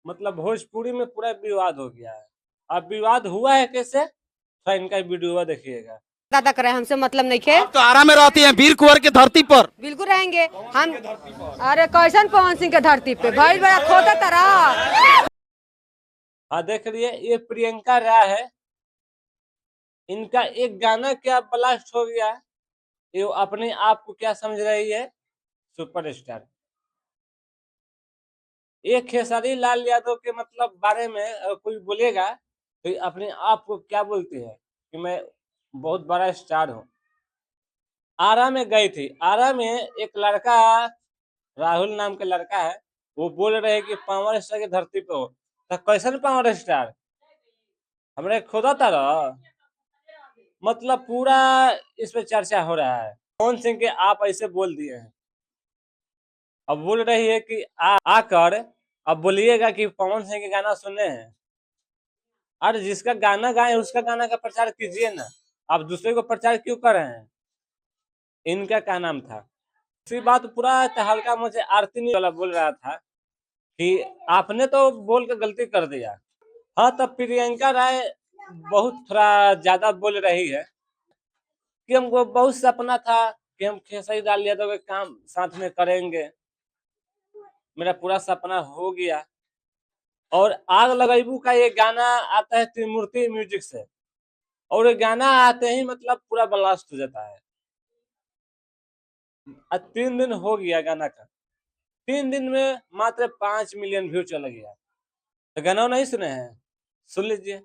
मतलब भोजपुरी में पूरा विवाद हो गया है। अब विवाद हुआ है कैसे, तो इनका वीडियो देखिएगा। दादा करे हमसे मतलब नहीं खे। आप तो आरा में रहती हैं, वीर कुंवर की धरती पर। बिल्कुल रहेंगे हम। अरे कैसन पवन सिंह के धरती पे भाई बड़ा खोता तरह। हाँ देख लिए, ये प्रियंका राय है। इनका एक गाना क्या ब्लास्ट हो गया, ये अपने आप को क्या समझ रही है, सुपरस्टार। ये खेसारी लाल यादव के मतलब बारे में कोई बोलेगा तो ये अपने आप को क्या बोलती है कि मैं बहुत बड़ा स्टार हूँ। आरा में गई थी, आरा में एक लड़का, राहुल नाम का लड़का है, वो बोल रहे कि पावर स्टार की धरती पे हो, तो कैसन पावर स्टार, हमरे खुदा तरह। मतलब पूरा इस पे चर्चा हो रहा है, पवन सिंह के आप ऐसे बोल दिए हैं। अब बोल रही है कि आकर अब बोलिएगा कि पवन सिंह के गाना सुने हैं। अरे जिसका गाना गाए उसका गाना का प्रचार कीजिए ना, आप दूसरे को प्रचार क्यों कर रहे हैं। इनका क्या नाम था, इसी बात पूरा तहलका मुझे आरती नहीं वाला बोल रहा था कि आपने तो बोल के गलती कर दिया। हाँ तब प्रियंका राय बहुत थोड़ा ज्यादा बोल रही है कि हमको बहुत सपना था कि हम खेसारी लाल यादव के काम साथ में करेंगे, मेरा पूरा सपना हो गया। और आग लगाईबू का ये गाना आता है त्रिमूर्ति म्यूजिक से, और ये गाना आते ही मतलब पूरा ब्लास्ट हो जाता है। 3 दिन हो गया गाना का, 3 दिन में मात्र 5 मिलियन व्यू चला गया। तो गाना नहीं सुने हैं, सुन लीजिए।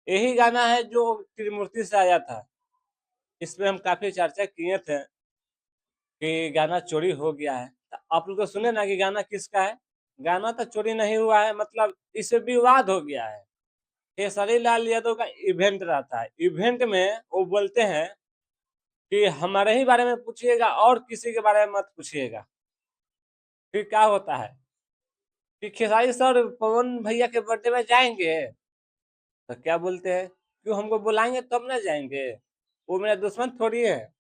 यही गाना है जो त्रिमूर्ति से आया था। इसमें हम काफी चर्चा किए थे कि गाना चोरी हो गया है। तो आप लोग तो सुने ना कि गाना किसका है। गाना तो चोरी नहीं हुआ है, मतलब इससे विवाद हो गया है। खेसारी लाल यादव का इवेंट रहता है, इवेंट में वो बोलते हैं कि हमारे ही बारे में पूछिएगा और किसी के बारे में मत पूछिएगा। फिर क्या होता है कि खेसारी सर पवन भैया के बर्थडे में जाएंगे, तो क्या बोलते हैं क्यों हमको बुलाएंगे तब ना जाएंगे, वो मेरा दुश्मन थोड़ी है।